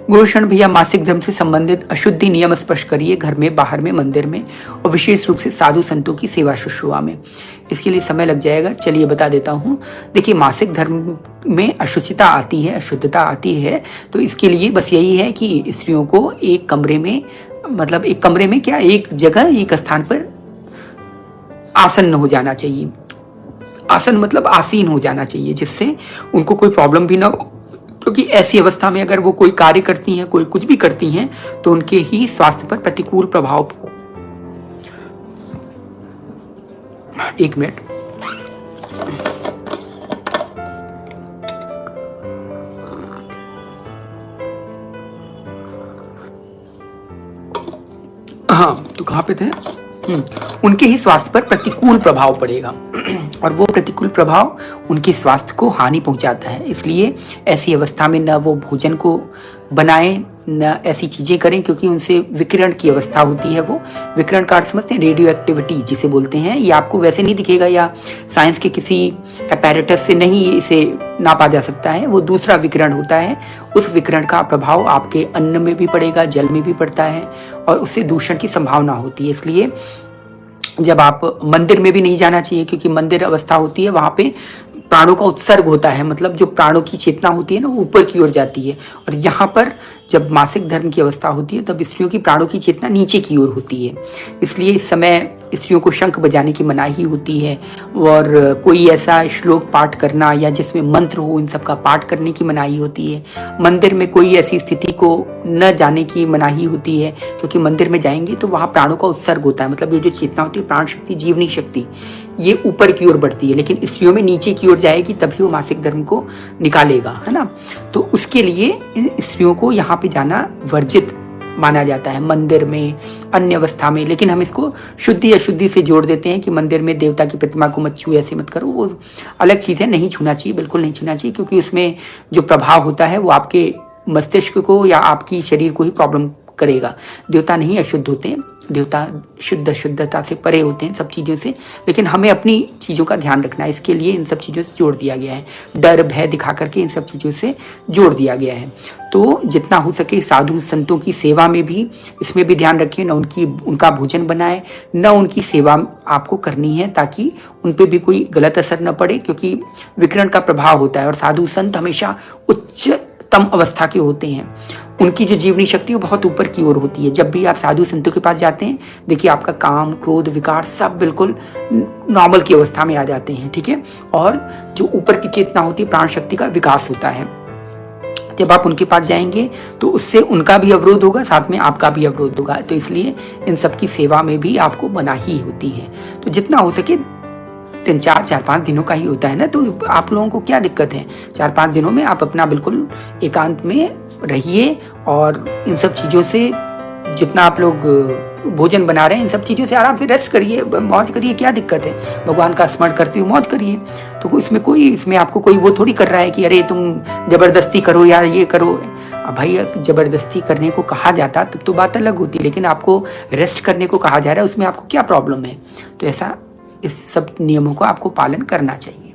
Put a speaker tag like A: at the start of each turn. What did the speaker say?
A: गुरुशरण भैया, मासिक धर्म से संबंधित अशुद्धि नियम स्पष्ट करिए, घर में, बाहर में, मंदिर में और विशेष रूप से साधु संतों की सेवा शुश्रूषा में। इसके लिए समय लग जाएगा, चलिए बता देता हूँ। देखिए, मासिक धर्म में अशुचिता आती है, अशुद्धता आती है, तो इसके लिए बस यही है कि स्त्रियों को एक कमरे में, मतलब एक कमरे में क्या, एक जगह, एक स्थान पर आसन्न हो जाना चाहिए। आसन मतलब आसीन हो जाना चाहिए, जिससे उनको कोई प्रॉब्लम भी ना हो, क्योंकि ऐसी अवस्था में अगर वो कोई कार्य करती हैं, कोई कुछ भी करती हैं, तो उनके ही स्वास्थ्य पर प्रतिकूल प्रभाव। एक मिनट। हाँ, तो कहाँ पे थे? उनके ही स्वास्थ्य पर प्रतिकूल प्रभाव पड़ेगा और वो प्रतिकूल प्रभाव उनके स्वास्थ्य को हानि पहुंचाता है। इसलिए ऐसी अवस्था में न वो भोजन को बनाएं, न ऐसी चीजें करें, क्योंकि उनसे विकिरण की अवस्था होती है। वो विकिरण का अर्थ समझते हैं, रेडियो एक्टिविटी जिसे बोलते हैं। ये आपको वैसे नहीं दिखेगा या साइंस के किसी अपैरेटस से नहीं इसे नापा जा सकता है। वो दूसरा विकिरण होता है। उस विकिरण का प्रभाव आपके अन्न में भी पड़ेगा, जल में भी पड़ता है और उससे दूषण की संभावना होती है। इसलिए जब आप मंदिर में भी नहीं जाना चाहिए, क्योंकि मंदिर अवस्था होती है, वहां पे प्राणों का उत्सर्ग होता है, मतलब जो प्राणों की चेतना होती है ना, वो ऊपर की ओर जाती है। और यहाँ पर जब मासिक धर्म की अवस्था होती है, तब स्त्रियों की प्राणों की चेतना नीचे की ओर होती है। इसलिए इस समय स्त्रियों को शंख बजाने की मनाही होती है और कोई ऐसा श्लोक पाठ करना या जिसमें मंत्र हो, इन सब का पाठ करने की मनाही होती है। मंदिर में कोई ऐसी स्थिति को न जाने की मनाही होती है, क्योंकि मंदिर में जाएंगे तो वहाँ प्राणों का उत्सर्ग होता है, मतलब ये जो चेतना होती है, प्राण शक्ति, जीवनी शक्ति, ये ऊपर की ओर बढ़ती है, लेकिन स्त्रियों में नीचे की ओर जाएगी, तभी वो मासिक धर्म को निकालेगा, है ना। तो उसके लिए स्त्रियों को यहाँ पे जाना वर्जित माना जाता है, मंदिर में, अन्य अवस्था में। लेकिन हम इसको शुद्धि अशुद्धि से जोड़ देते हैं कि मंदिर में देवता की प्रतिमा को मत छू, ऐसे मत करो। वो अलग चीज़ है, नहीं छूना चाहिए, बिल्कुल नहीं छूना चाहिए, क्योंकि उसमें जो प्रभाव होता है वो आपके मस्तिष्क को या आपकी शरीर को ही प्रॉब्लम करेगा। देवता नहीं अशुद्ध होते हैं, देवता शुद्धता से परे होते हैं, सब चीज़ों से। लेकिन हमें अपनी चीज़ों का ध्यान रखना है, इसके लिए इन सब चीज़ों से जोड़ दिया गया है। डर भय दिखा करके इन सब चीज़ों से जोड़ दिया गया है। तो जितना हो सके साधु संतों की सेवा में भी, इसमें भी ध्यान रखिए, न उनका भोजन बनाए, न उनकी सेवा आपको करनी है, ताकि उन पर भी कोई गलत असर न पड़े, क्योंकि विकिरण का प्रभाव होता है। और साधु संत हमेशा उच्चतम अवस्था के होते हैं, उनकी जो जीवनी शक्ति वो बहुत ऊपर की ओर होती है। जब भी आप साधु संतों के पास जाते हैं, देखिए आपका काम, क्रोध, विकार सब बिल्कुल नॉर्मल की अवस्था में आ जाते हैं, ठीक है। और जो ऊपर की चेतना होती है, प्राण शक्ति का विकास होता है। जब आप उनके पास जाएंगे तो उससे उनका भी अवरोध होगा, साथ में आपका भी अवरोध होगा। तो इसलिए इन सब की सेवा में भी आपको मनाही होती है। तो जितना हो सके 4-5 दिनों का ही होता है ना, तो आप लोगों को क्या दिक्कत है? 4-5 दिनों में आप अपना बिल्कुल एकांत में रहिए और इन सब चीज़ों से, जितना आप लोग भोजन बना रहे हैं, इन सब चीज़ों से आराम से रेस्ट करिए, मौज करिए। क्या दिक्कत है? भगवान का स्मरण करते हुए मौज करिए। तो इसमें आपको कोई वो थोड़ी कर रहा है कि अरे तुम जबरदस्ती करो या ये करो। भाई, जबरदस्ती करने को कहा जाता तब तो बात अलग होती, लेकिन आपको रेस्ट करने को कहा जा रहा है, उसमें आपको क्या प्रॉब्लम है? तो ऐसा इस सब नियमों को आपको पालन करना चाहिए।